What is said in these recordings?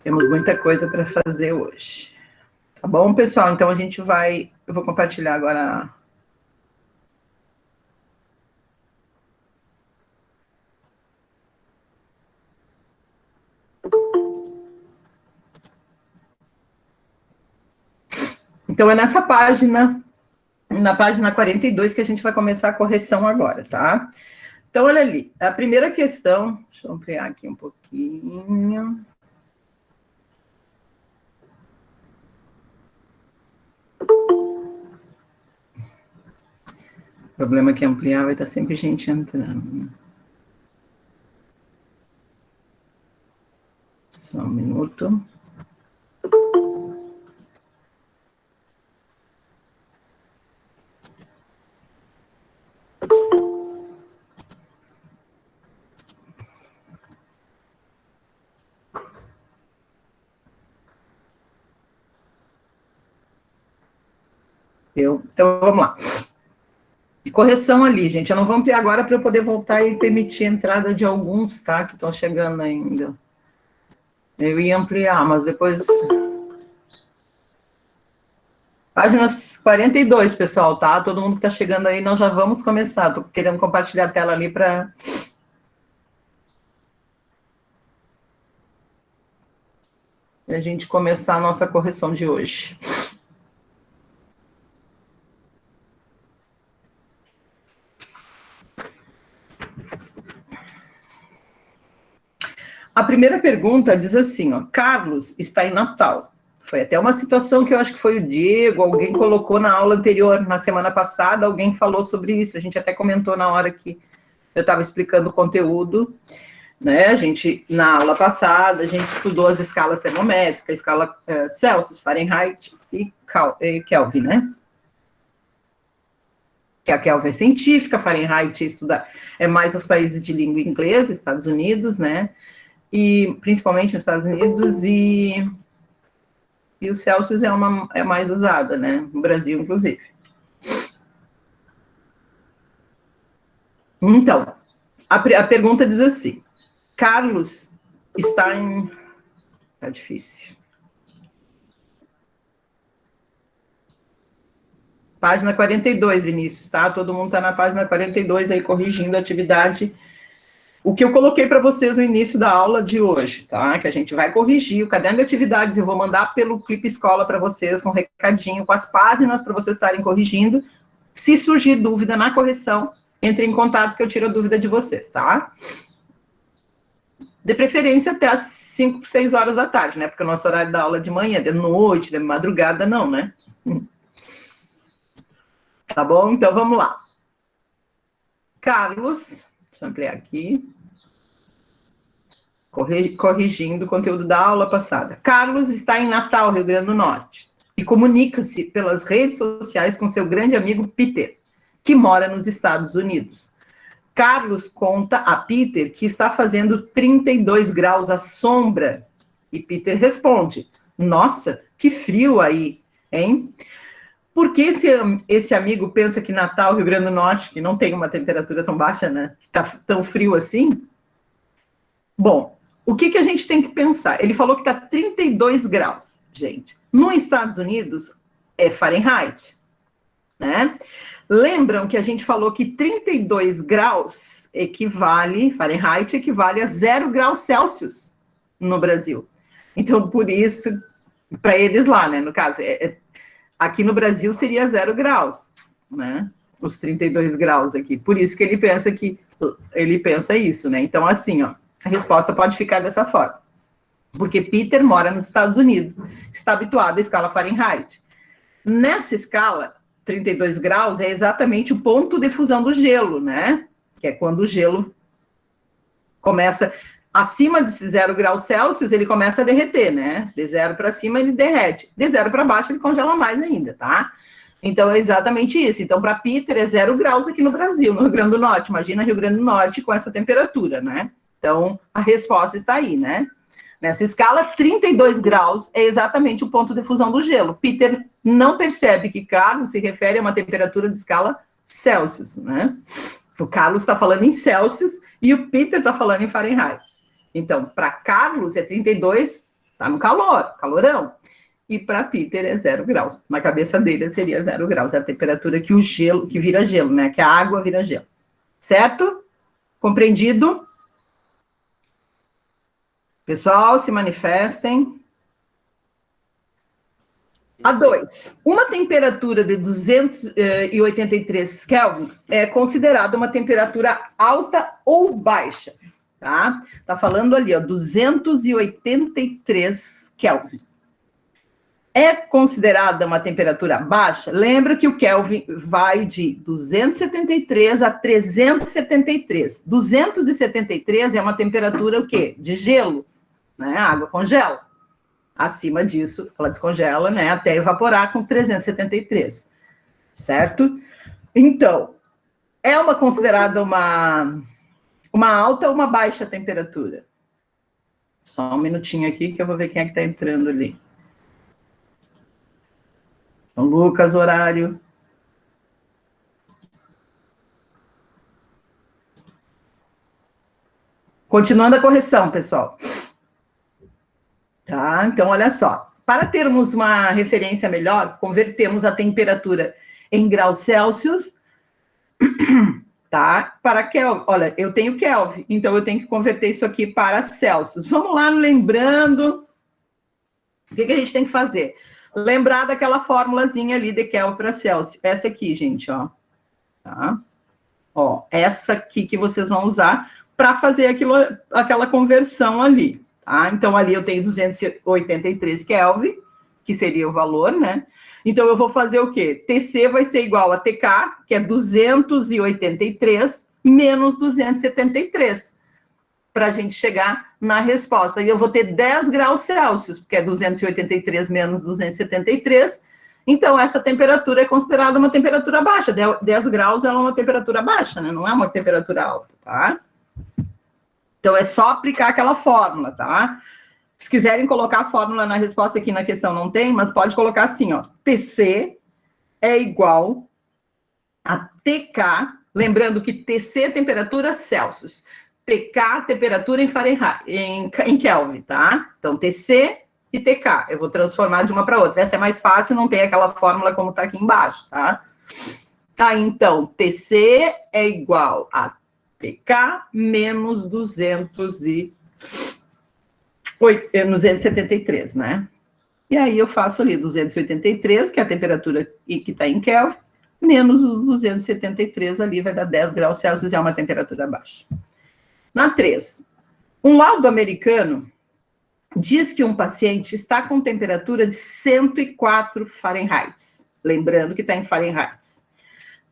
Temos muita coisa para fazer hoje. Tá bom, pessoal? Então a gente vai... Eu vou compartilhar agora... Então é nessa página, na página 42, que a gente vai começar a correção agora, tá? Então, olha ali, a primeira questão... Deixa eu ampliar aqui um pouquinho... O problema é que ampliar vai estar sempre gente entrando. Só um minuto. Então, vamos lá. Correção ali, gente. Eu não vou ampliar agora para eu poder voltar e permitir a entrada de alguns, tá? Que estão chegando ainda. Eu ia ampliar, mas depois... Página 42, pessoal, tá? Todo mundo que está chegando aí, nós já vamos começar. Estou querendo compartilhar a tela ali para... a gente começar a nossa correção de hoje. A primeira pergunta diz assim, ó, Carlos está em Natal. Foi até uma situação que eu acho que foi o Diego, alguém colocou na aula anterior, na semana passada, alguém falou sobre isso, a gente até comentou na hora que eu estava explicando o conteúdo, né? A gente, na aula passada, a gente estudou as escalas termométricas, a escala Celsius, Fahrenheit e Kelvin, né? Que a Kelvin é científica, Fahrenheit é mais os países de língua inglesa, Estados Unidos, né? E principalmente nos Estados Unidos, e o Celsius é mais usada, né? No Brasil, inclusive. Então, a pergunta diz assim, Carlos está em... Tá difícil. Página 42, Vinícius, tá? Todo mundo está na página 42 aí, corrigindo a atividade. O que eu coloquei para vocês no início da aula de hoje, tá? Que a gente vai corrigir o caderno de atividades, eu vou mandar pelo Clipe Escola para vocês, com um recadinho, com as páginas para vocês estarem corrigindo. Se surgir dúvida na correção, entre em contato que eu tiro a dúvida de vocês, tá? De preferência até às 5, 6 horas da tarde, né? Porque o nosso horário da aula é de manhã, de noite, de madrugada, não, né? Tá bom? Então, vamos lá. Carlos, deixa eu ampliar aqui. Corrigindo o conteúdo da aula passada. Carlos está em Natal, Rio Grande do Norte, e comunica-se pelas redes sociais com seu grande amigo Peter, que mora nos Estados Unidos. Carlos conta a Peter que está fazendo 32 graus à sombra, e Peter responde, nossa, que frio aí, hein? Por que esse amigo pensa que Natal, Rio Grande do Norte, que não tem uma temperatura tão baixa, né, que está tão frio assim? Bom, o que a gente tem que pensar? Ele falou que está 32 graus, gente. Nos Estados Unidos, é Fahrenheit, né? Lembram que a gente falou que 32 graus Fahrenheit equivale a 0 graus Celsius no Brasil. Então, por isso, para eles lá, né, no caso, aqui no Brasil seria 0 graus, né? Os 32 graus aqui. Por isso que ele pensa isso, né? Então, assim, ó, a resposta pode ficar dessa forma. Porque Peter mora nos Estados Unidos, está habituado à escala Fahrenheit. Nessa escala, 32 graus é exatamente o ponto de fusão do gelo, né? Que é quando o gelo começa acima de 0 graus Celsius, ele começa a derreter, né? De 0 para cima, ele derrete. De 0 para baixo, ele congela mais ainda, tá? Então, é exatamente isso. Então, para Peter, é 0 graus aqui no Brasil, no Rio Grande do Norte. Imagina Rio Grande do Norte com essa temperatura, né? Então, a resposta está aí, né? Nessa escala, 32 graus é exatamente o ponto de fusão do gelo. Peter não percebe que Carlos se refere a uma temperatura de escala Celsius, né? O Carlos está falando em Celsius e o Peter está falando em Fahrenheit. Então, para Carlos é 32 Está no calor, calorão. E para Peter é 0 graus. Na cabeça dele seria 0 graus. É a temperatura que o gelo, que vira gelo, né? Que a água vira gelo. Certo? Compreendido? Pessoal, se manifestem. A 2. Uma temperatura de 283 Kelvin é considerada uma temperatura alta ou baixa, tá? Tá falando ali, ó, 283 Kelvin. É considerada uma temperatura baixa? Lembra que o Kelvin vai de 273 a 373. 273 é uma temperatura o quê? De gelo, né? A água congela. Acima disso, ela descongela, né, até evaporar com 373, certo? Então, é considerada uma alta ou uma baixa temperatura? Só um minutinho aqui que eu vou ver quem é que está entrando ali. Então, Lucas, horário. Continuando a correção, pessoal. Tá, então, olha só. Para termos uma referência melhor, convertemos a temperatura em graus Celsius, tá? Para Kelvin. Olha, eu tenho Kelvin, então eu tenho que converter isso aqui para Celsius. Vamos lá, lembrando. O que a gente tem que fazer? Lembrar daquela formulazinha ali de Kelvin para Celsius. Essa aqui, gente, ó. Tá? Ó, essa aqui que vocês vão usar para fazer aquela conversão ali. Tá? Então, ali eu tenho 283 Kelvin, que seria o valor, né? Então, eu vou fazer o quê? TC vai ser igual a TK, que é 283, menos 273, para a gente chegar na resposta. E eu vou ter 10 graus Celsius, porque é 283 menos 273. Então, essa temperatura é considerada uma temperatura baixa. 10 graus é uma temperatura baixa, né? Não é uma temperatura alta, tá? Então, é só aplicar aquela fórmula, tá? Se quiserem colocar a fórmula na resposta aqui na questão, não tem, mas pode colocar assim, ó. TC é igual a TK, lembrando que TC é temperatura Celsius, TK, temperatura em Fahrenheit, em Kelvin, tá? Então, TC e TK, eu vou transformar de uma para outra. Essa é mais fácil, não tem aquela fórmula como tá aqui embaixo, tá? Então, TC é igual a TK menos 273, né? E aí eu faço ali 283, que é a temperatura que está em Kelvin, menos os 273 ali, vai dar 10 graus Celsius, é uma temperatura baixa. Na 3, um laudo americano diz que um paciente está com temperatura de 104 Fahrenheit, lembrando que está em Fahrenheit.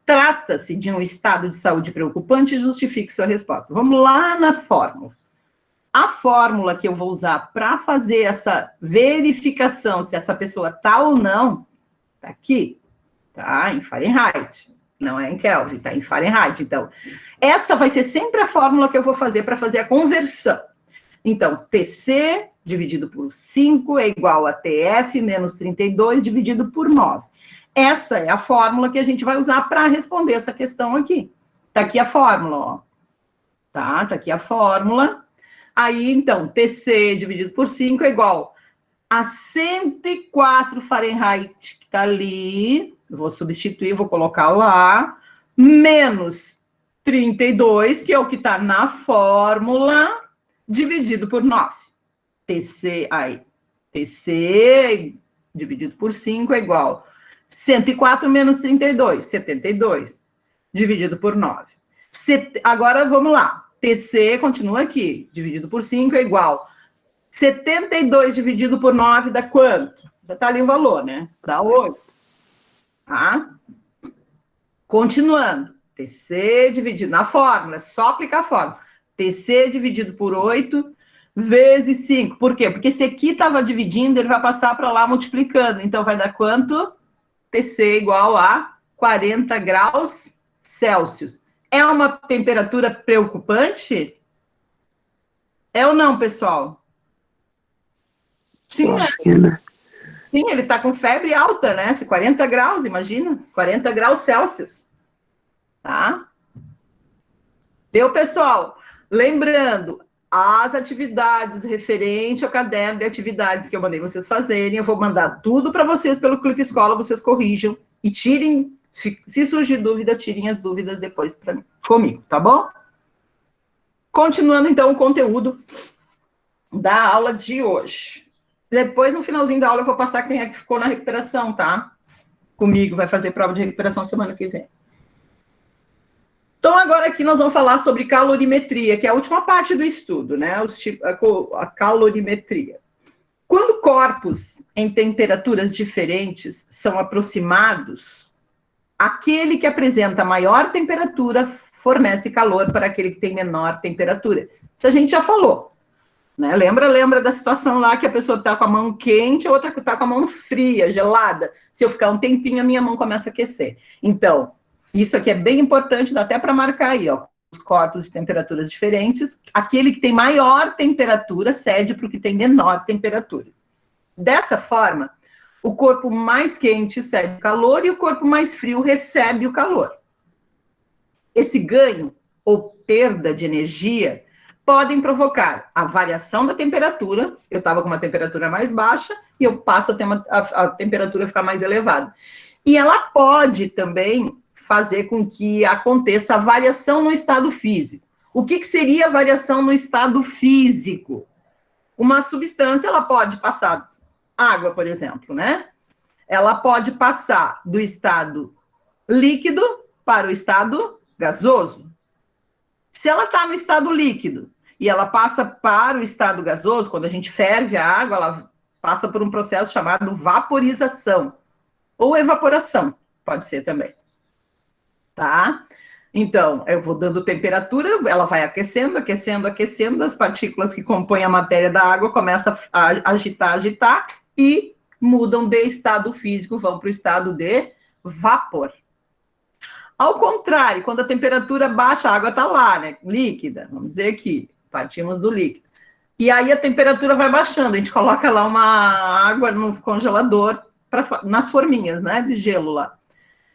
Trata-se de um estado de saúde preocupante e justifique sua resposta. Vamos lá na fórmula. A fórmula que eu vou usar para fazer essa verificação se essa pessoa está ou não, está aqui, tá? Em Fahrenheit. Não é em Kelvin, está em Fahrenheit. Então, essa vai ser sempre a fórmula que eu vou fazer para fazer a conversão. Então, TC dividido por 5 é igual a TF menos 32 dividido por 9. Essa é a fórmula que a gente vai usar para responder essa questão aqui. Tá aqui a fórmula, ó. Tá aqui a fórmula. Aí, então, TC dividido por 5 é igual a 104 Fahrenheit, que tá ali. Eu vou substituir, vou colocar lá. Menos 32, que é o que tá na fórmula, dividido por 9. TC dividido por 5 é igual 104 menos 32, 72, dividido por 9. Agora, vamos lá. TC continua aqui, dividido por 5 é igual 72 dividido por 9 dá quanto? Já está ali o valor, né? Dá 8. Tá? Continuando. TC dividido na fórmula, é só aplicar a fórmula. TC dividido por 8 vezes 5. Por quê? Porque esse aqui estava dividindo, ele vai passar para lá multiplicando. Então, vai dar quanto? TC igual a 40 graus Celsius. É uma temperatura preocupante? É ou não, pessoal? Sim, né? Sim, ele está com febre alta, né? 40 graus, imagina. 40 graus Celsius. Tá? Deu, pessoal? Lembrando, as atividades referente ao caderno de atividades que eu mandei vocês fazerem, eu vou mandar tudo para vocês pelo Clipe Escola, vocês corrijam e tirem, se surgir dúvida, tirem as dúvidas depois para mim, comigo, tá bom? Continuando, então, o conteúdo da aula de hoje. Depois, no finalzinho da aula, eu vou passar quem é que ficou na recuperação, tá? Comigo, vai fazer prova de recuperação semana que vem. Então, agora aqui nós vamos falar sobre calorimetria, que é a última parte do estudo, né? A calorimetria. Quando corpos em temperaturas diferentes são aproximados, aquele que apresenta maior temperatura fornece calor para aquele que tem menor temperatura. Isso a gente já falou, né? Lembra da situação lá que a pessoa está com a mão quente, a outra está com a mão fria, gelada. Se eu ficar um tempinho, a minha mão começa a aquecer. Então, isso aqui é bem importante, dá até para marcar aí, ó, os corpos de temperaturas diferentes. Aquele que tem maior temperatura cede para o que tem menor temperatura. Dessa forma, o corpo mais quente cede o calor e o corpo mais frio recebe o calor. Esse ganho ou perda de energia podem provocar a variação da temperatura. Eu estava com uma temperatura mais baixa e eu passo a temperatura ficar mais elevada. E ela pode também fazer com que aconteça a variação no estado físico. O que seria a variação no estado físico? Uma substância, ela pode passar, água, por exemplo, né? Ela pode passar do estado líquido para o estado gasoso. Se ela está no estado líquido e ela passa para o estado gasoso, quando a gente ferve a água, ela passa por um processo chamado vaporização ou evaporação, pode ser também. Tá? Então, eu vou dando temperatura, ela vai aquecendo, as partículas que compõem a matéria da água começam a agitar, e mudam de estado físico, vão para o estado de vapor. Ao contrário, quando a temperatura baixa, a água está lá, né, líquida, vamos dizer aqui, partimos do líquido. E aí a temperatura vai baixando, a gente coloca lá uma água no congelador, nas forminhas, né, de gelo lá.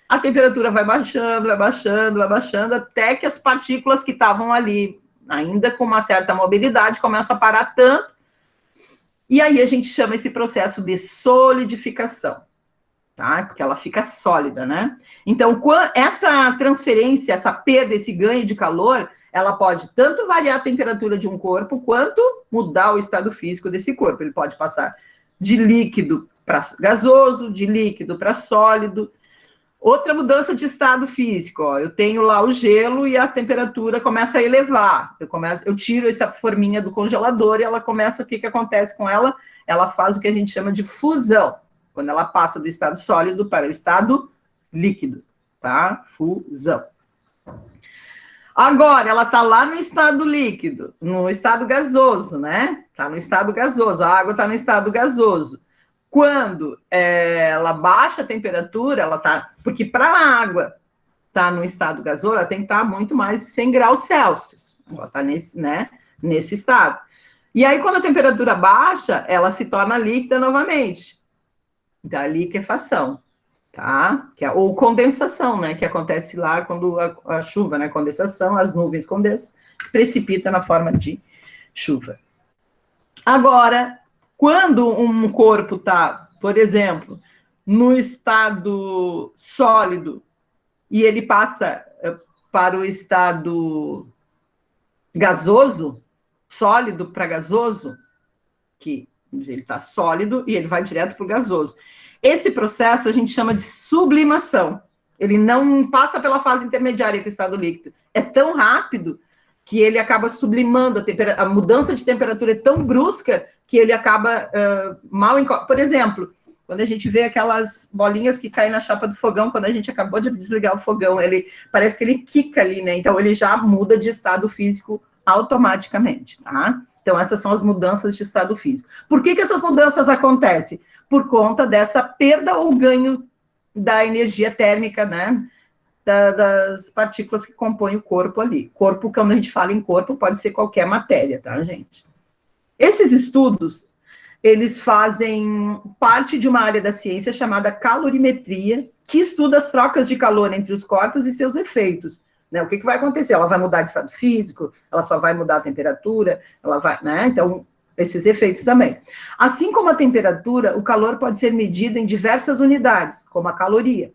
A temperatura vai baixando, até que as partículas que estavam ali, ainda com uma certa mobilidade, começam a parar tanto, e aí a gente chama esse processo de solidificação, tá? Porque ela fica sólida, né? Então, essa transferência, essa perda, esse ganho de calor, ela pode tanto variar a temperatura de um corpo, quanto mudar o estado físico desse corpo. Ele pode passar de líquido para gasoso, de líquido para sólido. Outra mudança de estado físico, ó, eu tenho lá o gelo e a temperatura começa a elevar. Eu tiro essa forminha do congelador e ela começa, o que acontece com ela? Ela faz o que a gente chama de fusão, quando ela passa do estado sólido para o estado líquido, tá? Fusão. Agora, ela está lá no estado líquido, no estado gasoso, né? Está no estado gasoso, a água está no estado gasoso. Quando ela baixa a temperatura, ela tá, porque para a água estar no estado gasoso, ela tem que estar muito mais de 100 graus Celsius. Ela está nesse estado. E aí, quando a temperatura baixa, ela se torna líquida novamente. Da liquefação, tá? Ou condensação, né? Que acontece lá quando a chuva, né? Condensação, as nuvens condensam, precipita na forma de chuva. Agora, quando um corpo está, por exemplo, no estado sólido e ele passa para o estado gasoso, sólido para gasoso, que ele está sólido e ele vai direto para o gasoso. Esse processo a gente chama de sublimação. Ele não passa pela fase intermediária com o estado líquido. É tão rápido que ele acaba sublimando, a mudança de temperatura é tão brusca que ele acaba Por exemplo, quando a gente vê aquelas bolinhas que caem na chapa do fogão, quando a gente acabou de desligar o fogão, parece que ele quica ali, né? Então, ele já muda de estado físico automaticamente, tá? Então, essas são as mudanças de estado físico. Por que essas mudanças acontecem? Por conta dessa perda ou ganho da energia térmica, né? Das partículas que compõem o corpo ali. Corpo, quando a gente fala em corpo, pode ser qualquer matéria, tá, gente? Esses estudos, eles fazem parte de uma área da ciência chamada calorimetria, que estuda as trocas de calor entre os corpos e seus efeitos. né? O que vai acontecer? Ela vai mudar de estado físico? Ela só vai mudar a temperatura? Ela vai, né? Então, esses efeitos também. Assim como a temperatura, o calor pode ser medido em diversas unidades, como a caloria,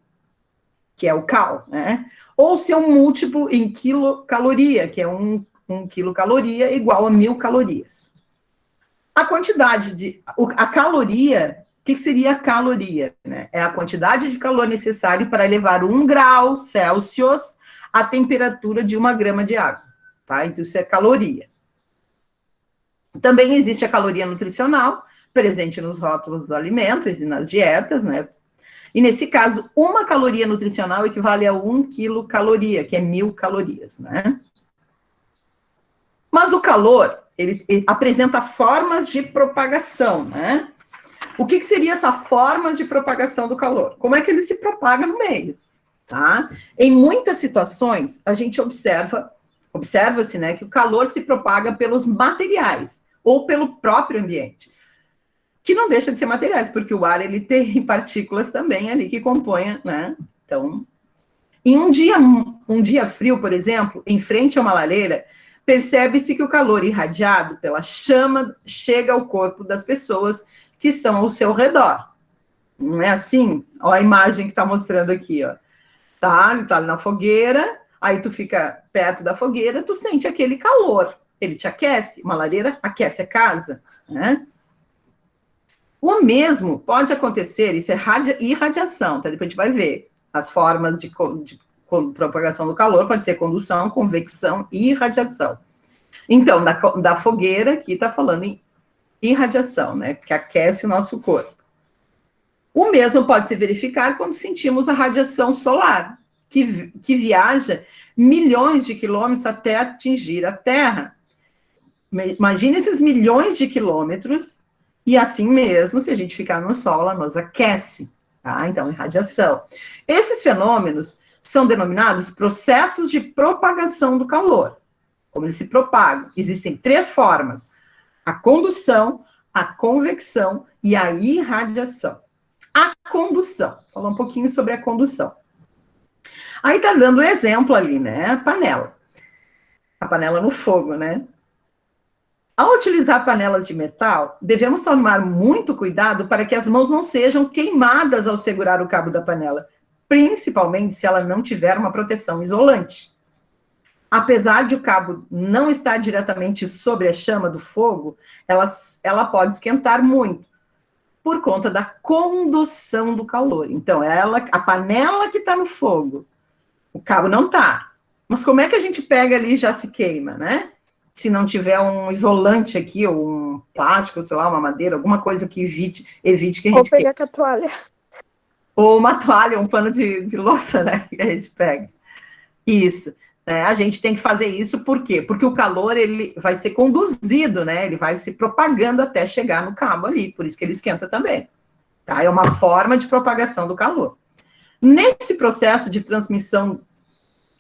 que é o cal, né? Ou seu múltiplo em quilocaloria, que é um quilocaloria igual a 1000 calorias. A quantidade a caloria, o que seria a caloria? Né? É a quantidade de calor necessário para elevar 1 grau Celsius a temperatura de 1 grama de água, tá? Então, isso é caloria. Também existe a caloria nutricional, presente nos rótulos do alimento e nas dietas, né? E nesse caso, 1 caloria nutricional equivale a 1 quilocaloria, que é 1000 calorias, né? Mas o calor, ele apresenta formas de propagação, né? O que seria essa forma de propagação do calor? Como é que ele se propaga no meio, tá? Em muitas situações, a gente observa-se, né, que o calor se propaga pelos materiais ou pelo próprio ambiente, que não deixa de ser materiais, porque o ar, ele tem partículas também ali que compõem, né? Então, em um dia frio, por exemplo, em frente a uma lareira, percebe-se que o calor irradiado pela chama chega ao corpo das pessoas que estão ao seu redor. Não é assim? Olha a imagem que está mostrando aqui, ó. Tá, ele tá na fogueira, aí tu fica perto da fogueira, tu sente aquele calor, ele te aquece, uma lareira aquece a casa, né? O mesmo pode acontecer, isso é irradiação, tá? Depois a gente vai ver as formas de propagação do calor, pode ser condução, convecção e irradiação. Então, da fogueira, aqui está falando em irradiação, né? Que aquece o nosso corpo. O mesmo pode se verificar quando sentimos a radiação solar, que viaja milhões de quilômetros até atingir a Terra. Imagine esses milhões de quilômetros, e assim mesmo, se a gente ficar no Sol, ela nos aquece, tá? Então, irradiação. Esses fenômenos são denominados processos de propagação do calor. Como eles se propagam? Existem 3 formas: a condução, a convecção e a irradiação. A condução, falar um pouquinho sobre a condução. Aí tá dando exemplo ali, né? A panela no fogo, né? Ao utilizar panelas de metal, devemos tomar muito cuidado para que as mãos não sejam queimadas ao segurar o cabo da panela, principalmente se ela não tiver uma proteção isolante. Apesar de o cabo não estar diretamente sobre a chama do fogo, ela pode esquentar muito, por conta da condução do calor. Então, a panela que está no fogo, o cabo não está. Mas como é que a gente pega ali e já se queima, né? Se não tiver um isolante aqui, ou um plástico, sei lá, uma madeira, alguma coisa que evite que a gente queime. Ou pegar com a toalha. Ou uma toalha, um pano de louça, né? Que a gente pega. Isso. A gente tem que fazer isso, por quê? Porque o calor, ele vai ser conduzido, né? Ele vai se propagando até chegar no cabo ali, por isso que ele esquenta também, tá? É uma forma de propagação do calor. Nesse processo de transmissão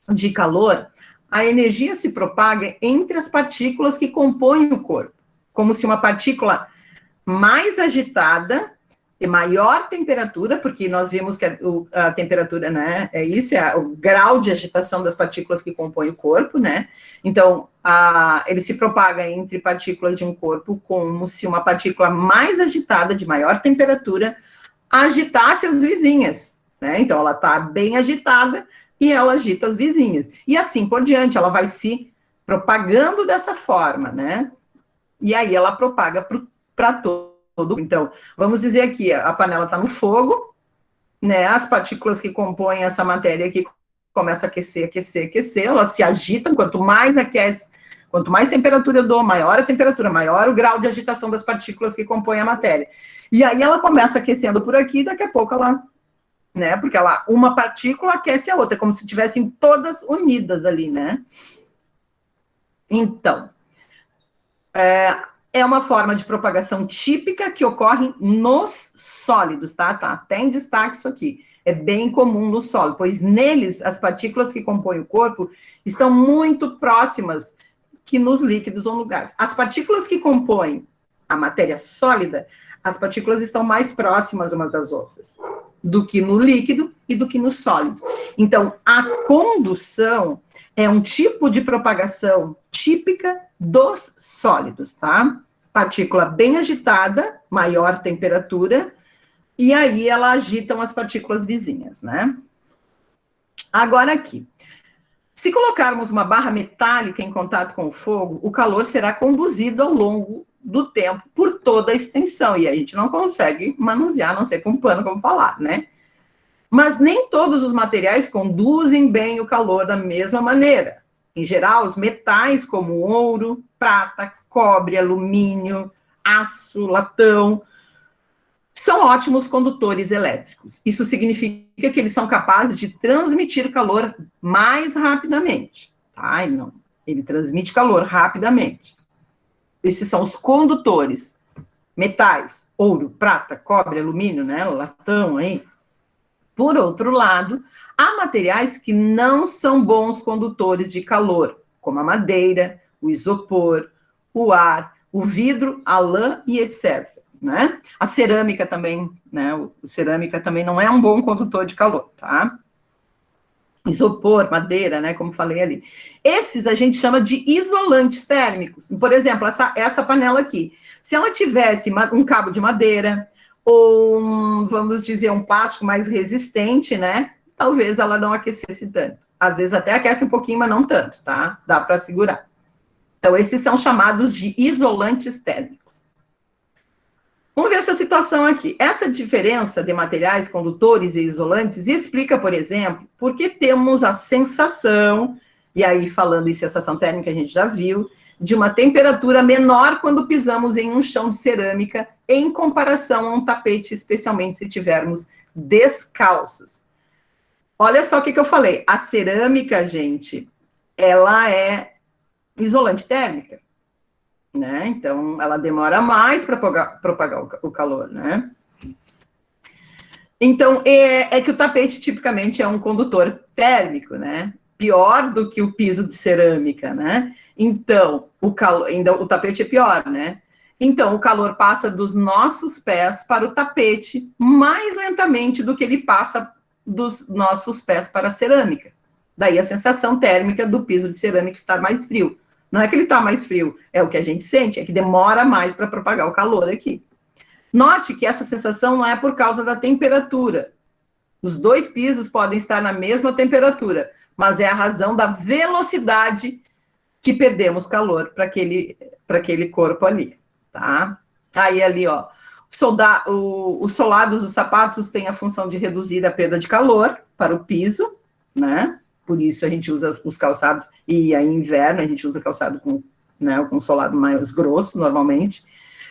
de calor, a energia se propaga entre as partículas que compõem o corpo, como se uma partícula mais agitada e maior temperatura, porque nós vimos que a temperatura, né, é o grau de agitação das partículas que compõem o corpo, né? Então, ele se propaga entre partículas de um corpo como se uma partícula mais agitada, de maior temperatura, agitasse as vizinhas, né? Então, ela está bem agitada e ela agita as vizinhas. E assim por diante, ela vai se propagando dessa forma, né? E aí ela propaga para todo. Então, vamos dizer aqui, a panela está no fogo, né? As partículas que compõem essa matéria aqui começam a aquecer, elas se agitam, quanto mais aquece, quanto mais temperatura eu dou, maior a temperatura, maior o grau de agitação das partículas que compõem a matéria. E aí ela começa aquecendo por aqui, daqui a pouco ela, né? Porque uma partícula aquece a outra, como se estivessem todas unidas ali, né? Então, é uma forma de propagação típica que ocorre nos sólidos, tá? Tá até em destaque isso aqui. É bem comum no sólido, pois neles as partículas que compõem o corpo estão muito próximas que nos líquidos ou no gás. As partículas que compõem a matéria sólida, as partículas estão mais próximas umas das outras. do que no líquido e do que no sólido. Então, a condução é um tipo de propagação típica dos sólidos, tá? Partícula bem agitada, maior temperatura, e aí ela agitam as partículas vizinhas, né? Agora aqui, se colocarmos uma barra metálica em contato com o fogo, o calor será conduzido ao longo do tempo por toda a extensão, e a gente não consegue manusear, a não ser com pano, como falar, né? Mas nem todos os materiais conduzem bem o calor da mesma maneira. Em geral, os metais como ouro, prata, cobre, alumínio, aço, latão, são ótimos condutores elétricos. Isso significa que eles são capazes de transmitir calor mais rapidamente. Tá? Ele transmite calor rapidamente. Esses são os condutores. Metais, ouro, prata, cobre, alumínio, né? Latão aí. Por outro lado, há materiais que não são bons condutores de calor, como a madeira, o isopor, o ar, o vidro, a lã e etc. Né? A cerâmica também, né? A cerâmica também não é um bom condutor de calor, tá? Isopor, madeira, né? Como falei ali. Esses a gente chama de isolantes térmicos. Por exemplo, essa panela aqui. Se ela tivesse um cabo de madeira ou, vamos dizer, um plástico mais resistente, né? Talvez ela não aquecesse tanto. Às vezes até aquece um pouquinho, mas não tanto, tá? Dá para segurar. Então, esses são chamados de isolantes térmicos. Vamos ver essa situação aqui. Essa diferença de materiais condutores e isolantes explica, por exemplo, por que temos a sensação, e aí falando em sensação térmica a gente já viu, de uma temperatura menor quando pisamos em um chão de cerâmica em comparação a um tapete, especialmente se tivermos descalços. Olha só o que eu falei. A cerâmica, gente, ela é isolante térmica. Né? Então, ela demora mais para propagar o calor, né? Então, é que o tapete, tipicamente, é um condutor térmico, né? Pior do que o piso de cerâmica, né? Então, o tapete é pior, né? Então, o calor passa dos nossos pés para o tapete mais lentamente do que ele passa dos nossos pés para a cerâmica. Daí a sensação térmica do piso de cerâmica estar mais frio. Não é que ele está mais frio, é o que a gente sente, é que demora mais para propagar o calor aqui. Note que essa sensação não é por causa da temperatura. Os dois pisos podem estar na mesma temperatura, mas é a razão da velocidade que perdemos calor para aquele corpo ali, tá? Aí ali, ó, os solados dos sapatos têm a função de reduzir a perda de calor para o piso, né? Por isso a gente usa os calçados, e aí em inverno a gente usa calçado com solado mais grosso, normalmente.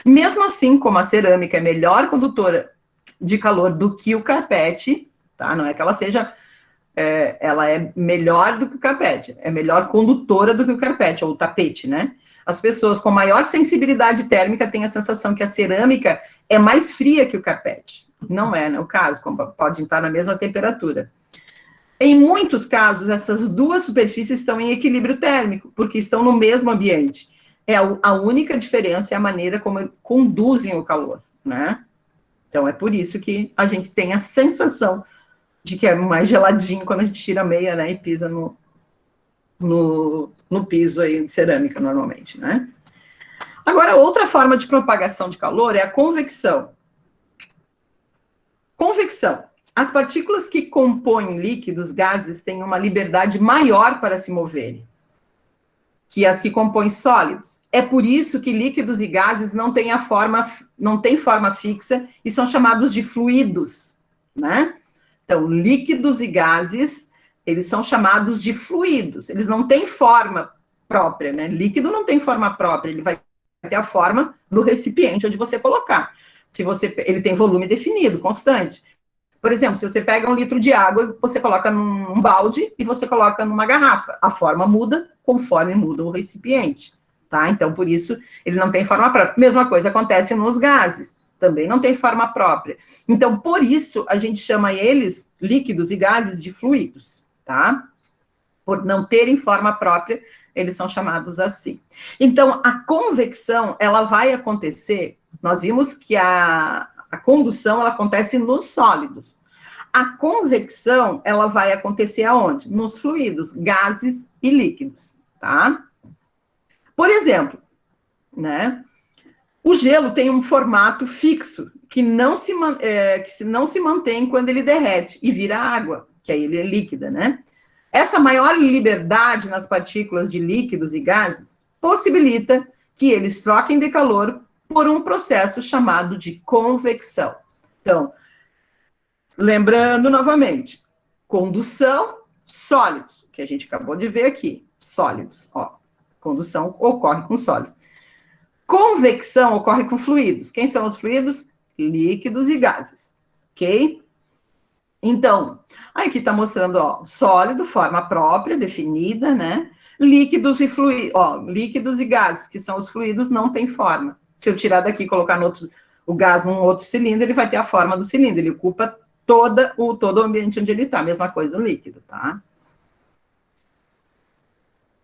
Mesmo assim, como a cerâmica é melhor condutora de calor do que o carpete, tá? Não é que ela seja, ela é melhor do que o carpete, é melhor condutora do que o carpete, ou o tapete, né? As pessoas com maior sensibilidade térmica têm a sensação que a cerâmica é mais fria que o carpete. Não é, né, o caso, pode estar na mesma temperatura. Em muitos casos, essas duas superfícies estão em equilíbrio térmico, porque estão no mesmo ambiente. A única diferença é a maneira como conduzem o calor, né? Então, é por isso que a gente tem a sensação de que é mais geladinho quando a gente tira a meia, né, e pisa no piso aí de cerâmica, normalmente, né? Agora, outra forma de propagação de calor é a convecção. Convecção. As partículas que compõem líquidos, gases, têm uma liberdade maior para se moverem que as que compõem sólidos. É por isso que líquidos e gases não têm forma fixa e são chamados de fluidos, né? Então, líquidos e gases, eles são chamados de fluidos. Eles não têm forma própria, né? Líquido não tem forma própria, ele vai ter a forma do recipiente onde você colocar. Ele tem volume definido, constante. Por exemplo, se você pega 1 litro de água, você coloca num balde e você coloca numa garrafa. A forma muda conforme muda o recipiente, tá? Então, por isso, ele não tem forma própria. Mesma coisa acontece nos gases, também não tem forma própria. Então, por isso, a gente chama eles, líquidos e gases, de fluidos, tá? Por não terem forma própria, eles são chamados assim. Então, a convecção, ela vai acontecer, nós vimos que a condução, ela acontece nos sólidos. a convecção, ela vai acontecer aonde? Nos fluidos, gases e líquidos, tá? Por exemplo, né? O gelo tem um formato fixo, que não se mantém quando ele derrete e vira água, que aí ele é líquida, né? Essa maior liberdade nas partículas de líquidos e gases possibilita que eles troquem de calor por um processo chamado de convecção. Então, lembrando novamente, condução, sólidos, que a gente acabou de ver aqui, sólidos, ó, condução ocorre com sólidos. Convecção ocorre com fluidos. Quem são os fluidos? Líquidos e gases, ok? Então, aqui está mostrando, ó, sólido, forma própria, definida, né? Líquidos e fluidos, ó, líquidos e gases, que são os fluidos, não tem forma. Se eu tirar daqui e colocar o gás num outro cilindro, ele vai ter a forma do cilindro, ele ocupa todo o ambiente onde ele está, mesma coisa o líquido, tá?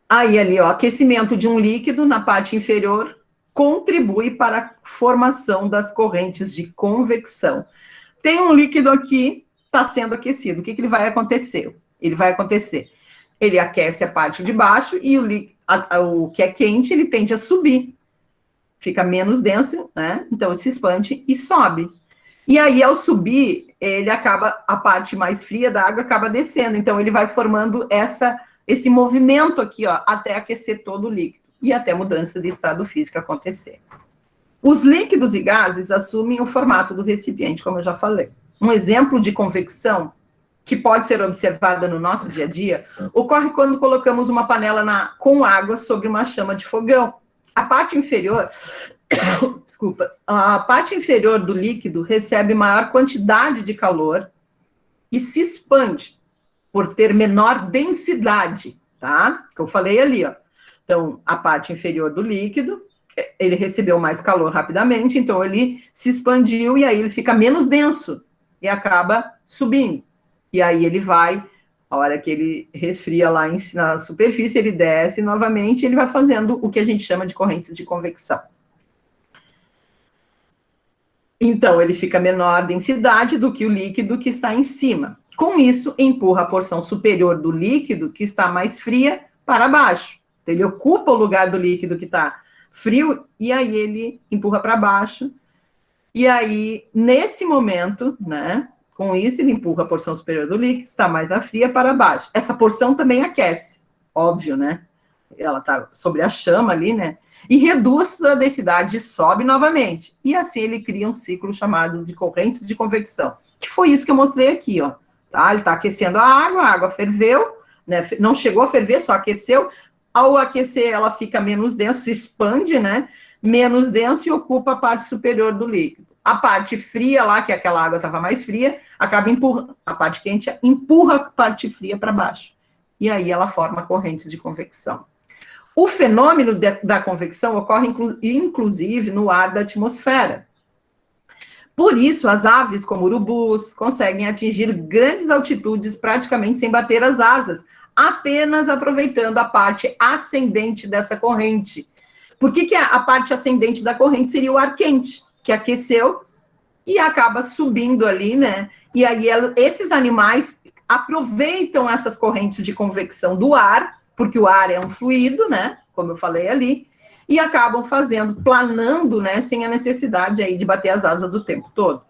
Aí, ali, ó, aquecimento de um líquido na parte inferior contribui para a formação das correntes de convecção. Tem um líquido aqui, está sendo aquecido. O que ele vai acontecer? Ele aquece a parte de baixo e o que é quente, ele tende a subir. Fica menos denso, né? Então, se expande e sobe. E aí, ao subir, a parte mais fria da água acaba descendo. Então, ele vai formando esse movimento aqui, ó, até aquecer todo o líquido e até mudança de estado físico acontecer. Os líquidos e gases assumem o formato do recipiente, como eu já falei. Um exemplo de convecção que pode ser observada no nosso dia a dia ocorre quando colocamos uma panela com água sobre uma chama de fogão. A parte inferior, a parte inferior do líquido recebe maior quantidade de calor e se expande por ter menor densidade, tá? Que eu falei ali, ó. Então, a parte inferior do líquido, ele recebeu mais calor rapidamente, então ele se expandiu e aí ele fica menos denso e acaba subindo. E aí ele vai, a hora que ele resfria lá na superfície, ele desce novamente e ele vai fazendo o que a gente chama de correntes de convecção. Então, ele fica menor densidade do que o líquido que está em cima. Com isso, empurra a porção superior do líquido, que está mais fria, para baixo. Então, ele ocupa o lugar do líquido que está frio, e aí ele empurra para baixo. E aí, nesse momento, né, com isso, ele empurra a porção superior do líquido, que está mais na fria, para baixo. Essa porção também aquece, óbvio, né? Ela está sobre a chama ali, né? E reduz a densidade e sobe novamente. E assim ele cria um ciclo chamado de correntes de convecção, que foi isso que eu mostrei aqui, ó. Tá? Ele está aquecendo a água ferveu, né? Não chegou a ferver, só aqueceu. Ao aquecer, ela fica menos densa, se expande, né? Menos denso e ocupa a parte superior do líquido. A parte fria lá, que aquela água estava mais fria, acaba empurrando, a parte quente empurra a parte fria para baixo. E aí ela forma correntes de convecção. O fenômeno da convecção ocorre, inclusive, no ar da atmosfera. Por isso, as aves, como urubus, conseguem atingir grandes altitudes praticamente sem bater as asas, apenas aproveitando a parte ascendente dessa corrente. Por que a parte ascendente da corrente seria o ar quente, que aqueceu e acaba subindo ali, né? E aí esses animais aproveitam essas correntes de convecção do ar, porque o ar é um fluido, né? Como eu falei ali, e acabam planando, né? Sem a necessidade aí de bater as asas o tempo todo.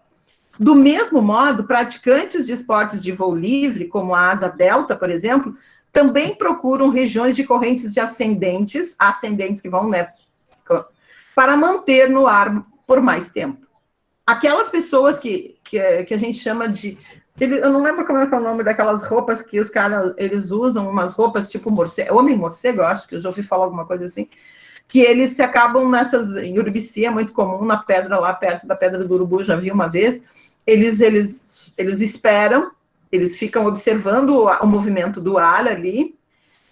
Do mesmo modo, praticantes de esportes de voo livre, como a asa delta, por exemplo, também procuram regiões de correntes de ascendentes que vão, né? Para manter no ar por mais tempo. Aquelas pessoas que a gente chama de... Eu não lembro como é que é o nome daquelas roupas que os caras, eles usam, umas roupas tipo morcego, homem-morcego, eu acho que eu já ouvi falar alguma coisa assim, que eles se acabam em Urubici, é muito comum, na pedra lá perto da Pedra do Urubu, já vi uma vez, eles esperam, eles ficam observando o movimento do ar ali,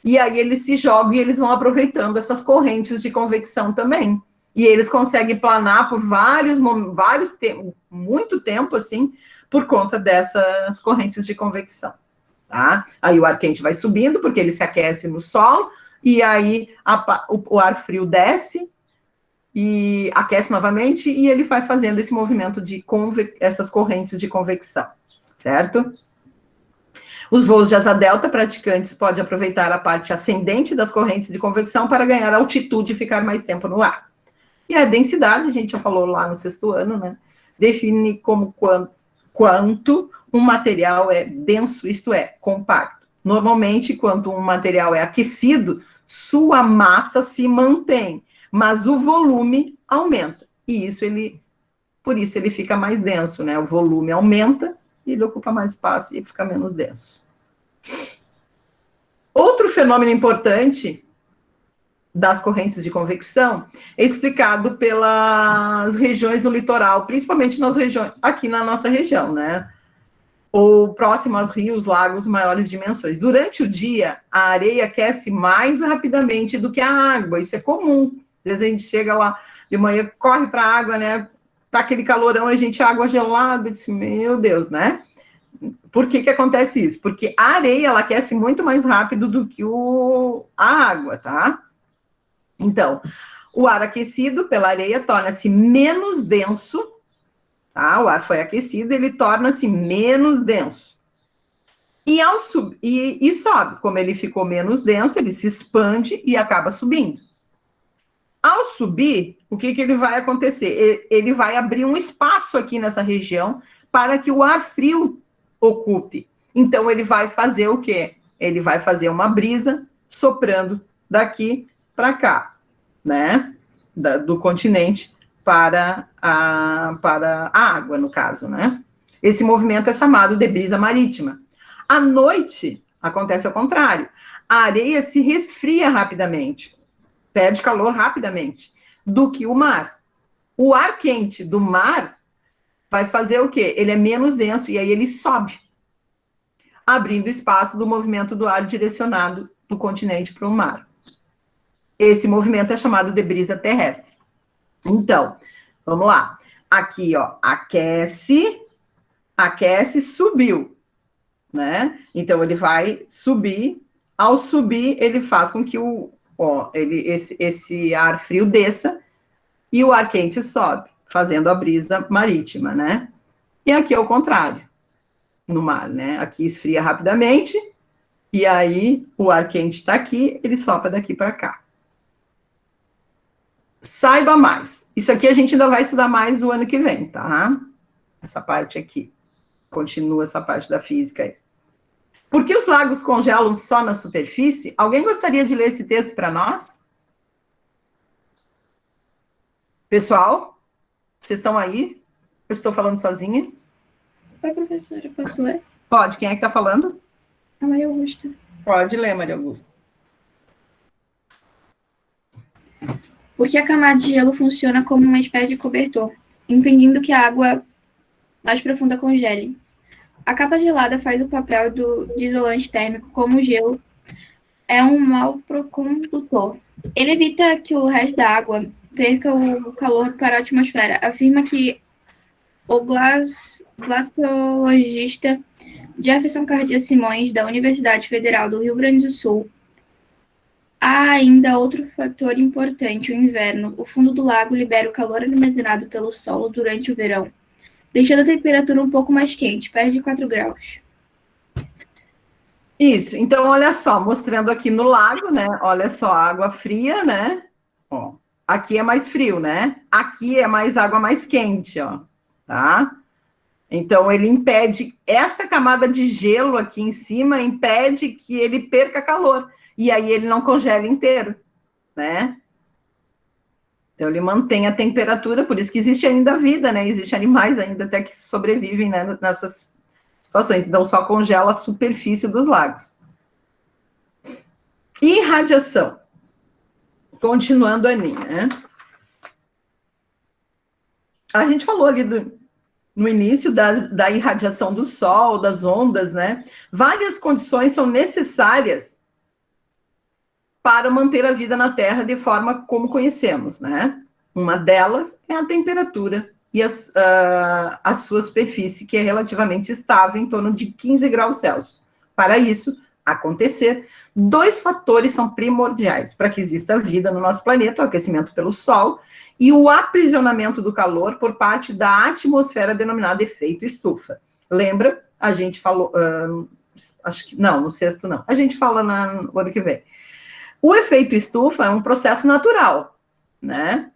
e aí eles se jogam e eles vão aproveitando essas correntes de convecção também. E eles conseguem planar por muito tempo, assim, por conta dessas correntes de convecção, tá? Aí o ar quente vai subindo, porque ele se aquece no solo, e aí o ar frio desce, e aquece novamente, e ele vai fazendo esse movimento de essas correntes de convecção, certo? Os voos de asa delta praticantes podem aproveitar a parte ascendente das correntes de convecção para ganhar altitude e ficar mais tempo no ar. E a densidade, a gente já falou lá no 6º ano, né? Define como quanto um material é denso, isto é, compacto. Normalmente, quando um material é aquecido, sua massa se mantém, mas o volume aumenta. E por isso ele fica mais denso, né? O volume aumenta e ele ocupa mais espaço e fica menos denso. Outro fenômeno importante das correntes de convecção é explicado pelas regiões do litoral, principalmente nas regiões, aqui na nossa região, né? Ou próximo aos rios, lagos, maiores dimensões. Durante o dia, a areia aquece mais rapidamente do que a água, isso é comum. Às vezes a gente chega lá de manhã, corre para a água, né? Tá aquele calorão, a gente, água gelada, disse, meu Deus, né? Por que acontece isso? Porque a areia, ela aquece muito mais rápido do que a água, tá? Então, o ar aquecido pela areia torna-se menos denso, tá? O ar foi aquecido, ele torna-se menos denso. E sobe, como ele ficou menos denso, ele se expande e acaba subindo. Ao subir, o que ele vai acontecer? Ele vai abrir um espaço aqui nessa região para que o ar frio ocupe. Então, ele vai fazer o quê? Ele vai fazer uma brisa soprando daqui para cá, né? Do continente para a água, no caso, né? Esse movimento é chamado de brisa marítima. À noite, acontece ao contrário. A areia se resfria rapidamente, perde calor rapidamente, do que o mar. O ar quente do mar vai fazer o quê? Ele é menos denso e aí ele sobe, abrindo espaço do movimento do ar direcionado do continente para o mar. Esse movimento é chamado de brisa terrestre. Então, vamos lá. Aqui, ó, aquece, subiu, né? Então, ele vai subir. Ao subir, ele faz com que esse ar frio desça e o ar quente sobe, fazendo a brisa marítima, né? E aqui é o contrário, no mar, né? Aqui esfria rapidamente e aí o ar quente está aqui, ele sopra daqui para cá. Saiba mais. Isso aqui a gente ainda vai estudar mais o ano que vem, tá? Essa parte aqui. Continua essa parte da física aí. Por que os lagos congelam só na superfície? Alguém gostaria de ler esse texto para nós? Pessoal, vocês estão aí? Eu estou falando sozinha? Oi, professora, posso ler? Pode. Quem é que está falando? A Maria Augusta. Pode ler, Maria Augusta. Porque a camada de gelo funciona como uma espécie de cobertor, impedindo que a água mais profunda congele. A capa gelada faz o papel de isolante térmico, como o gelo é um mau condutor. Ele evita que o resto da água perca o calor para a atmosfera, afirma que o glaciologista Jefferson Cardia Simões, da Universidade Federal do Rio Grande do Sul. Há ainda outro fator importante, o inverno. O fundo do lago libera o calor armazenado pelo solo durante o verão, deixando a temperatura um pouco mais quente, perto de 4 graus. Isso, então olha só, mostrando aqui no lago, né? Olha só, água fria, né? Ó, aqui é mais frio, né? Aqui é mais água mais quente, ó, tá? Então ele impede, essa camada de gelo aqui em cima impede que ele perca calor, e aí ele não congela inteiro, né? Então ele mantém a temperatura, por isso que existe ainda vida, né? Existem animais ainda até que sobrevivem, né, nessas situações, então só congela a superfície dos lagos. E radiação? Continuando a linha, né? A gente falou ali no início da irradiação do Sol, das ondas, né? Várias condições são necessárias para manter a vida na Terra de forma como conhecemos, né? Uma delas é a temperatura e a sua superfície, que é relativamente estável, em torno de 15 graus Celsius. Para isso acontecer, 2 fatores são primordiais para que exista vida no nosso planeta: o aquecimento pelo Sol e o aprisionamento do calor por parte da atmosfera, denominada efeito estufa. Lembra a gente falou, acho que, não, no sexto não, a gente fala no ano que vem. O efeito estufa é um processo natural, né?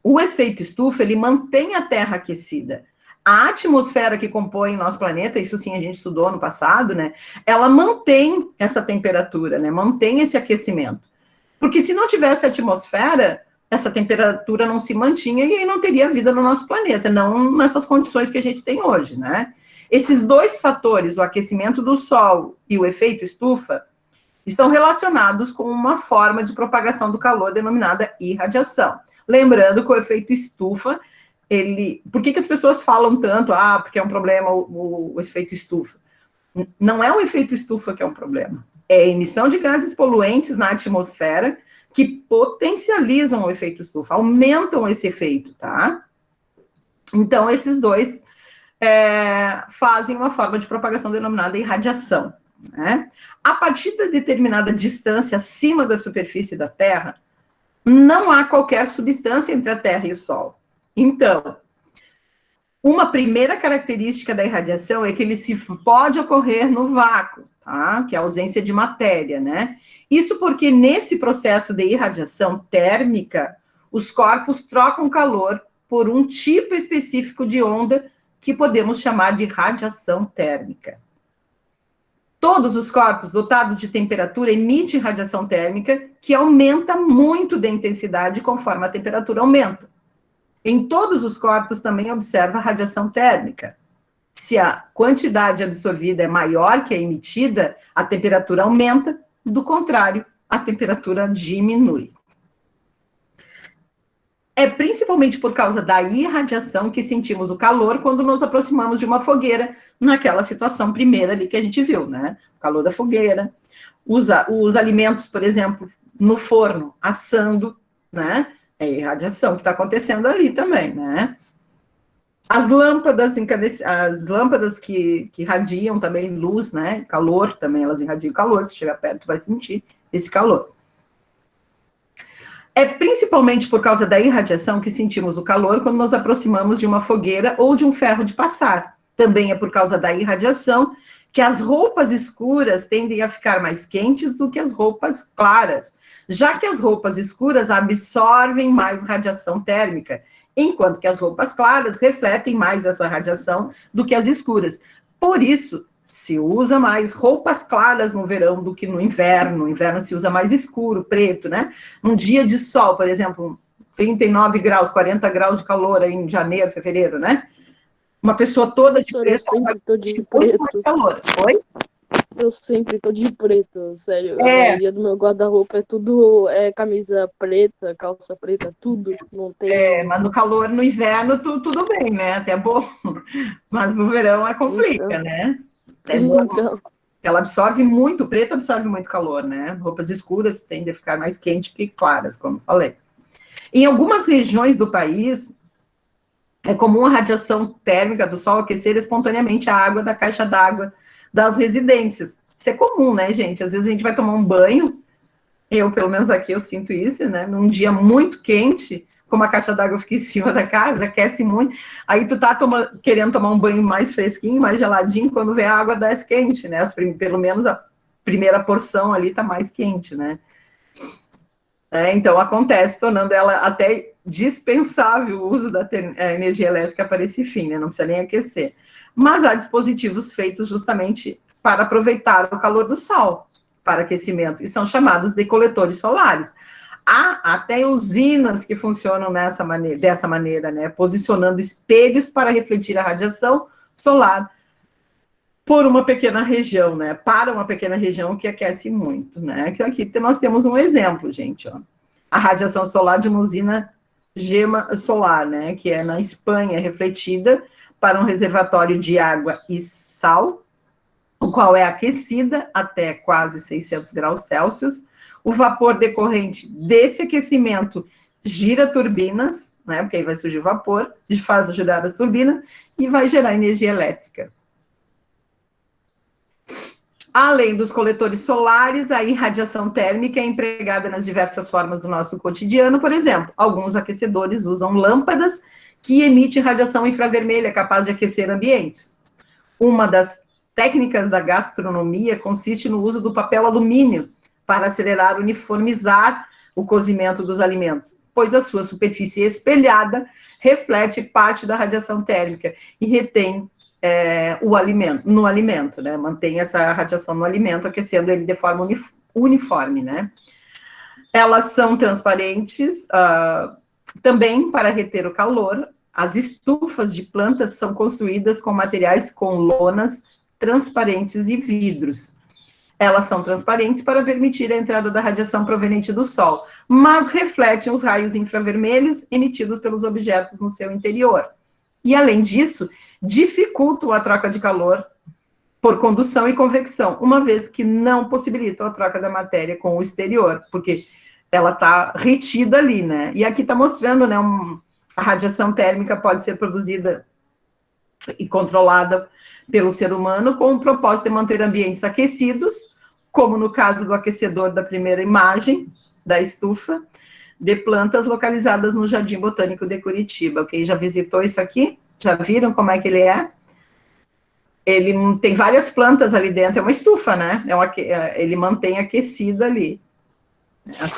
O efeito estufa, ele mantém a Terra aquecida. A atmosfera que compõe nosso planeta, isso sim a gente estudou no passado, né? Ela mantém essa temperatura, né? Mantém esse aquecimento. Porque se não tivesse atmosfera, essa temperatura não se mantinha e aí não teria vida no nosso planeta, não nessas condições que a gente tem hoje, né? Esses dois fatores, o aquecimento do Sol e o efeito estufa, estão relacionados com uma forma de propagação do calor denominada irradiação. Lembrando que o efeito estufa, por que as pessoas falam tanto, porque é um problema o efeito estufa? Não é o efeito estufa que é um problema, é a emissão de gases poluentes na atmosfera que potencializam o efeito estufa, aumentam esse efeito, tá? Então, esses dois fazem uma forma de propagação denominada irradiação, né? A partir de determinada distância acima da superfície da Terra, não há qualquer substância entre a Terra e o Sol. Então, uma primeira característica da irradiação é que ele pode ocorrer no vácuo, tá? Que é a ausência de matéria, né? Isso porque nesse processo de irradiação térmica, os corpos trocam calor por um tipo específico de onda que podemos chamar de radiação térmica. Todos os corpos dotados de temperatura emitem radiação térmica que aumenta muito de intensidade conforme a temperatura aumenta. Em todos os corpos também observa a radiação térmica. Se a quantidade absorvida é maior que a emitida, a temperatura aumenta, do contrário, a temperatura diminui. É principalmente por causa da irradiação que sentimos o calor quando nos aproximamos de uma fogueira, naquela situação primeira ali que a gente viu, né? O calor da fogueira, os alimentos, por exemplo, no forno, assando, né? É a irradiação que está acontecendo ali também, né? As lâmpadas que irradiam também luz, né? Calor também, elas irradiam calor, se chegar perto vai sentir esse calor. É principalmente por causa da irradiação que sentimos o calor quando nos aproximamos de uma fogueira ou de um ferro de passar. Também é por causa da irradiação que as roupas escuras tendem a ficar mais quentes do que as roupas claras, já que as roupas escuras absorvem mais radiação térmica, enquanto que as roupas claras refletem mais essa radiação do que as escuras. Por isso, se usa mais roupas claras no verão do que no inverno. No inverno se usa mais escuro, preto, né? Um dia de sol, por exemplo, 39 graus, 40 graus de calor aí em janeiro, fevereiro, né? Uma pessoa toda de preto. Eu sempre tô de preto. Calor. Oi? Eu sempre tô de preto, sério. A maioria do meu guarda-roupa é tudo camisa preta, calça preta, tudo. Não tem. Mas no calor, no inverno, tudo bem, né? Até bom. Mas no verão complica, Então. né? Então. Ela absorve muito, o preto absorve muito calor, né? Roupas escuras tendem a ficar mais quentes que claras, como falei. Em algumas regiões do país, é comum a radiação térmica do sol aquecer espontaneamente a água da caixa d'água das residências. Isso é comum, né, gente? Às vezes a gente vai tomar um banho, eu, pelo menos aqui, eu sinto isso, né? Num dia muito quente, como a caixa d'água fica em cima da casa, aquece muito, aí tu tá querendo tomar um banho mais fresquinho, mais geladinho, quando vem a água desce quente, né? Pelo menos a primeira porção ali tá mais quente, né? Então acontece, tornando ela até dispensável o uso da energia elétrica para esse fim, né? Não precisa nem aquecer. Mas há dispositivos feitos justamente para aproveitar o calor do sol para aquecimento, e são chamados de coletores solares. Há até usinas que funcionam dessa maneira, né? Posicionando espelhos para refletir a radiação solar por uma pequena região, né? Para uma pequena região que aquece muito, né? Que aqui nós temos um exemplo, gente, ó. A radiação solar de uma usina Gema Solar, né? Que é na Espanha, refletida para um reservatório de água e sal, o qual é aquecida até quase 600 graus Celsius. O vapor decorrente desse aquecimento gira turbinas, né? Porque aí vai surgir o vapor, faz girar as turbinas e vai gerar energia elétrica. Além dos coletores solares, a irradiação térmica é empregada nas diversas formas do nosso cotidiano. Por exemplo, alguns aquecedores usam lâmpadas que emitem radiação infravermelha capaz de aquecer ambientes. Uma das técnicas da gastronomia consistem no uso do papel alumínio para acelerar, uniformizar o cozimento dos alimentos, pois a sua superfície espelhada reflete parte da radiação térmica e retém o alimento, no alimento, né? Mantém essa radiação no alimento, aquecendo ele de forma uniforme, né? Elas são transparentes também para reter o calor. As estufas de plantas são construídas com materiais com lonas transparentes e vidros. Elas são transparentes para permitir a entrada da radiação proveniente do sol, mas refletem os raios infravermelhos emitidos pelos objetos no seu interior. E, além disso, dificultam a troca de calor por condução e convecção, uma vez que não possibilitam a troca da matéria com o exterior, porque ela está retida ali, né? E aqui está mostrando, né, a radiação térmica pode ser produzida e controlada pelo ser humano com o propósito de manter ambientes aquecidos, como no caso do aquecedor da primeira imagem, da estufa, de plantas localizadas no Jardim Botânico de Curitiba. Quem já visitou isso aqui? Já viram como é que ele é? Ele tem várias plantas ali dentro, é uma estufa, né? Ele mantém aquecida ali.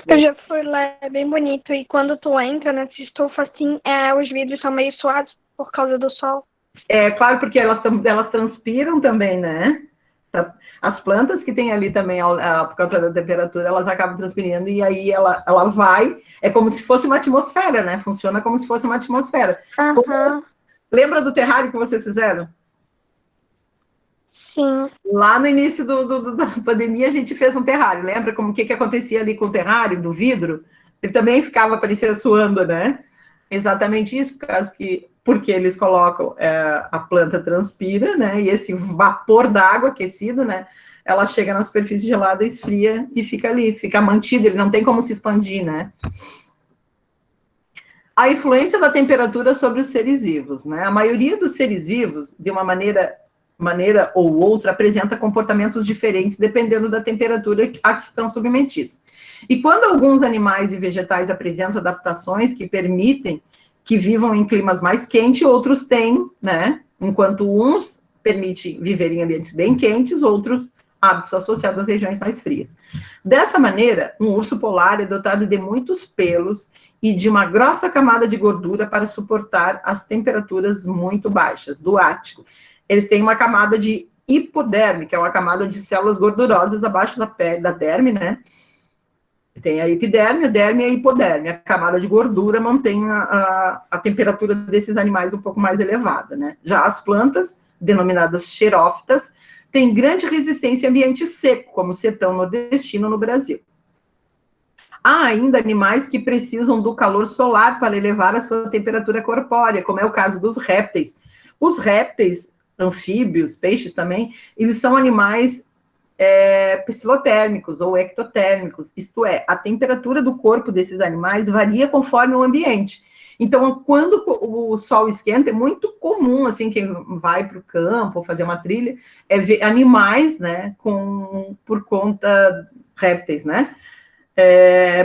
Eu já fui lá, é bem bonito. E quando tu entra nessa estufa, assim, os vidros são meio suados por causa do sol. É claro, porque elas transpiram também, né? As plantas que tem ali também, por causa da temperatura, elas acabam transpirando, e aí ela vai, é como se fosse uma atmosfera, né? Funciona como se fosse uma atmosfera. Uhum. Lembra do terrário que vocês fizeram? Sim. Lá no início da pandemia, a gente fez um terrário. Lembra como que acontecia ali com o terrário, do vidro? Ele também ficava, parecia suando, né? Exatamente isso, porque eles colocam, a planta transpira, né? E esse vapor d'água aquecido, né? Ela chega na superfície gelada, esfria e fica ali, fica mantido, ele não tem como se expandir, né? A influência da temperatura sobre os seres vivos, né? A maioria dos seres vivos, de uma maneira ou outra, apresenta comportamentos diferentes dependendo da temperatura a que estão submetidos. E quando alguns animais e vegetais apresentam adaptações que permitem que vivam em climas mais quentes, outros têm, né? Enquanto uns permitem viver em ambientes bem quentes, outros hábitos associados às regiões mais frias. Dessa maneira, um urso polar é dotado de muitos pelos e de uma grossa camada de gordura para suportar as temperaturas muito baixas do Ártico. Eles têm uma camada de hipoderme, que é uma camada de células gordurosas abaixo da pele, da derme, né? Tem a epiderme, a derme e a hipoderme. A camada de gordura mantém a temperatura desses animais um pouco mais elevada, né? Já as plantas, denominadas xerófitas, têm grande resistência em ambiente seco, como o sertão nordestino no Brasil. Há ainda animais que precisam do calor solar para elevar a sua temperatura corpórea, como é o caso dos répteis. Os répteis, anfíbios, peixes também, eles são animais psilotérmicos ou ectotérmicos, isto é, a temperatura do corpo desses animais varia conforme o ambiente. Então, quando o sol esquenta, é muito comum, assim, quem vai para o campo fazer uma trilha, ver animais, né, por conta, répteis, né,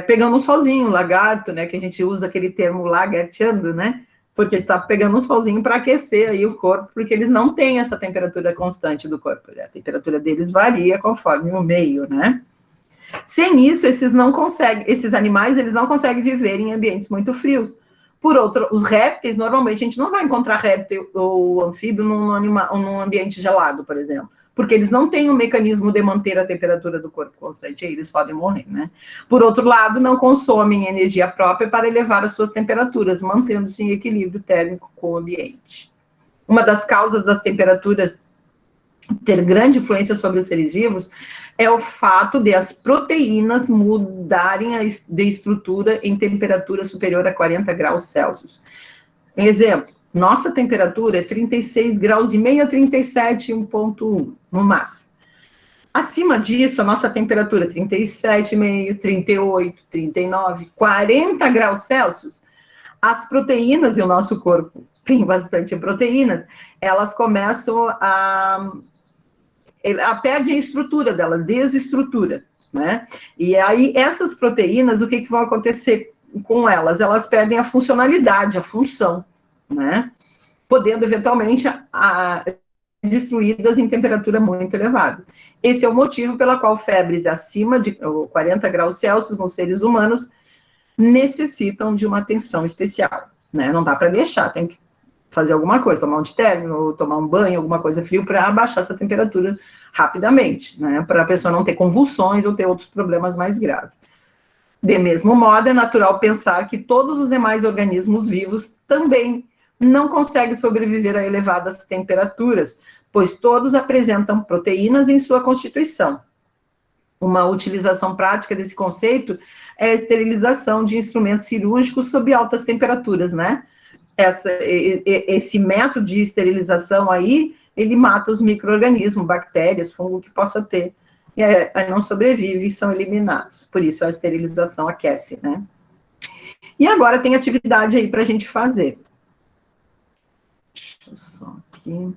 pegando um solzinho, lagarto, né, que a gente usa aquele termo lagarteando, né, porque ele está pegando um solzinho para aquecer aí o corpo, porque eles não têm essa temperatura constante do corpo, né? A temperatura deles varia conforme o meio, né? Sem isso, esses animais, eles não conseguem viver em ambientes muito frios. Por outro, os répteis, normalmente, a gente não vai encontrar réptil ou anfíbio num ambiente gelado, por exemplo, porque eles não têm um mecanismo de manter a temperatura do corpo constante, aí eles podem morrer, né? Por outro lado, não consomem energia própria para elevar as suas temperaturas, mantendo-se em equilíbrio térmico com o ambiente. Uma das causas das temperaturas ter grande influência sobre os seres vivos é o fato de as proteínas mudarem de estrutura em temperatura superior a 40 graus Celsius. Exemplo, nossa temperatura é 36 graus e meio a 37,1 no máximo. Acima disso, a nossa temperatura é 37,5, 38, 39, 40 graus Celsius. As proteínas, e o nosso corpo tem bastante proteínas, elas começam a perder a estrutura dela, desestrutura, né? E aí, essas proteínas, o que vão acontecer com elas? Elas perdem a funcionalidade, a função, né? Podendo, eventualmente, destruídas em temperatura muito elevada. Esse é o motivo pela qual febres acima de 40 graus Celsius nos seres humanos necessitam de uma atenção especial, né? Não dá para deixar, tem que fazer alguma coisa, tomar um antitérmico, ou tomar um banho, alguma coisa frio para abaixar essa temperatura rapidamente, né? Para a pessoa não ter convulsões ou ter outros problemas mais graves. De mesmo modo, é natural pensar que todos os demais organismos vivos também não conseguem sobreviver a elevadas temperaturas, pois todos apresentam proteínas em sua constituição. Uma utilização prática desse conceito é a esterilização de instrumentos cirúrgicos sob altas temperaturas, né? Esse método de esterilização aí, ele mata os micro-organismos, bactérias, fungo que possa ter, e não sobrevive e são eliminados. Por isso a esterilização aquece, né? E agora tem atividade aí para a gente fazer. Deixa eu só aqui.